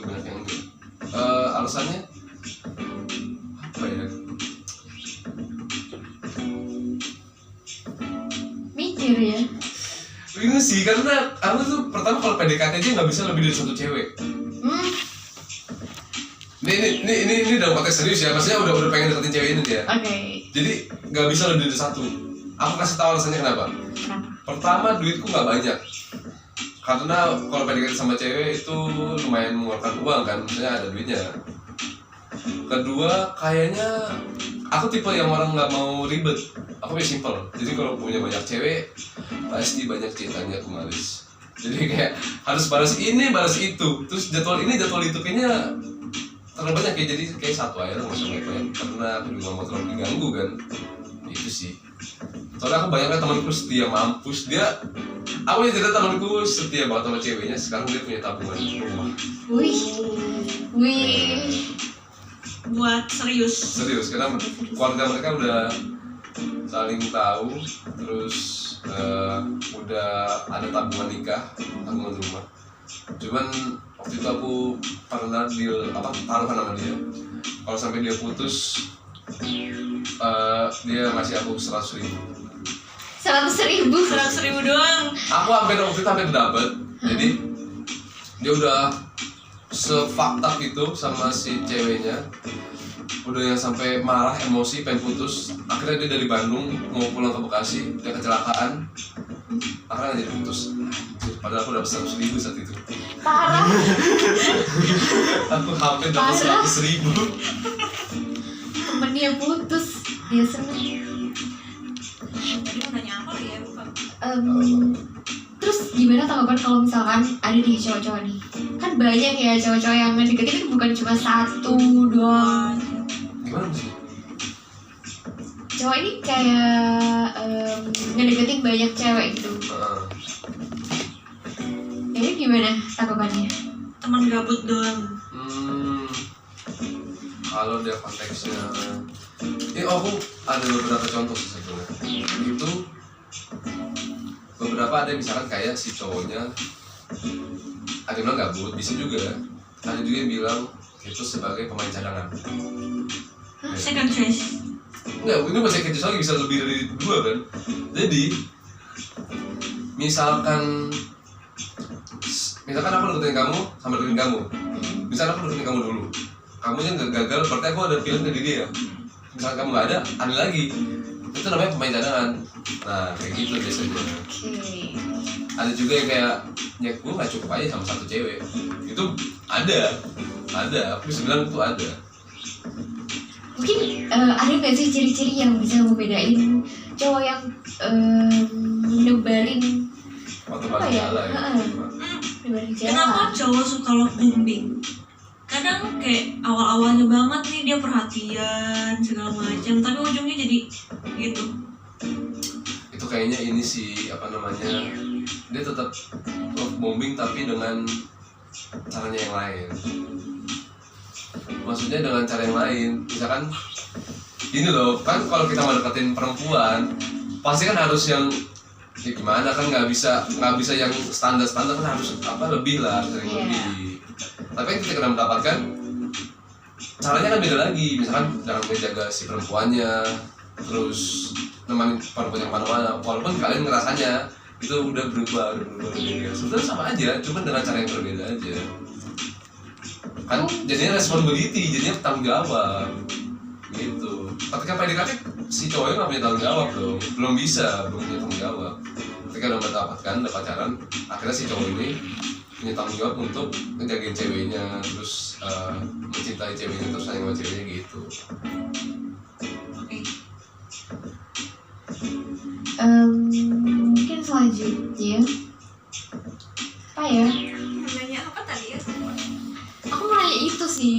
banyak yang enggak. Alasannya apa ya? Mikir ya. Bingung sih, karena aku tuh pertama kalau PDKT aja nggak bisa lebih dari satu cewek. Ini dalam konteks serius ya, maksudnya udah pengen deketin cewek ini dia. Oke. Jadi nggak bisa lebih dari satu. Aku kasih tahu alasannya kenapa. Pertama, duitku nggak banyak. Karena kalau PDKT sama cewek itu lumayan mengeluarkan uang kan, maksudnya ada duitnya. Kedua, kayaknya aku tipe yang orang nggak mau ribet. Aku simple. Jadi kalau punya banyak cewek, pasti banyak ceritanya aku males. Jadi kayak harus balas ini, balas itu. Terus jadwal ini, jadwal itu kayaknya terlalu banyak ya. Jadi kayak satu aja nggak usah banyak. Karena aku juga mau terlalu diganggu kan. Itu sih. Soalnya aku banyak kan temanku setia mampus. Aku yang cerita temanku setia banget sama ceweknya. Sekarang dia punya tabungan rumah. Wih. Buat serius, karena keluarga mereka udah saling tahu, terus udah ada tabungan nikah, tabungan rumah. Cuman waktu itu aku pernah taruhan sama dia. Kalau sampai dia putus, dia ngasih aku 100.000. 100.000 doang. Aku waktu itu hampir dapet. Jadi dia udah sefakta itu sama si ceweknya, udah yang sampai marah, emosi, pengen putus. Akhirnya dia dari Bandung mau pulang ke Bekasi, dia kecelakaan, akhirnya jadi putus. Padahal aku dapet 100.000 saat itu. parah. Aku hampir dapet 100.000. Temennya putus, dia seneng. Tadi mau nanya apa ya, lupa. Terus gimana tanggapan kalau misalkan ada nih cowok-cowok nih, kan banyak ya cowok-cowok yang ngedeketin itu bukan cuma satu doang. Gimana sih? Cowok ini kayak ngedeketin banyak cewek gitu. Jadi gimana tanggapannya? Teman gabut doang. Kalau dia konteksnya, aku ada beberapa contoh sih sebenarnya. Itu beberapa ada misalkan kayak si cowoknya ada yang bilang gabut, bisa juga. Ada juga yang bilang itu sebagai pemain cadangan. Second choice. Enggak, ini masih kecil lagi, bisa lebih dari 2 kan. Jadi misalkan aku deketin kamu sama deketin kamu. Misalkan aku deketin kamu dulu, kamunya nggak gagal, berarti aku ada feeling ke dia. Misalkan kamu nggak ada lagi. Itu namanya pemain cadangan. Nah, kayak gitu biasanya. Ada juga yang kayak, ya gue gak cukup aja sama satu cewek. Itu ada, aku bisa bilang itu ada. Mungkin ada nggak sih ciri-ciri yang bisa membedain cowok yang nebalin Waktu jala ya. nebalin Kenapa cowok suka love bombing? Kadang kayak awal-awalnya banget nih dia perhatian segala macam, tapi ujungnya jadi gitu. Itu kayaknya ini sih dia tetap love bombing tapi dengan caranya yang lain. Maksudnya dengan cara yang lain, misalkan ini loh, kan kalau kita mau deketin perempuan pasti kan harus yang ya gimana kan, nggak bisa yang standar kan, harus lebih lah, sering lebih. Tapi yang kita mendapatkan caranya kan beda lagi. Misalkan dalam menjaga si perempuannya, terus nemenin perempuan yang mana-mana, walaupun kalian ngerasanya itu udah berubah. Sebenarnya sama aja, cuma dengan cara yang berbeda aja. Kan jadinya responsibility, jadinya tanggung jawab gitu. Ketika PDKT si cowoknya nggak punya tanggung jawab dong, belum punya tanggung jawab. Ketika udah mendapatkan pacaran, akhirnya si cowok ini punya tanggung jawab untuk ngejagain ceweknya, terus mencintai ceweknya, terus sayang sama ceweknya gitu. Oke. Mungkin selanjutnya apa ya? Nanya apa tadi ya? Aku mau nanya itu sih.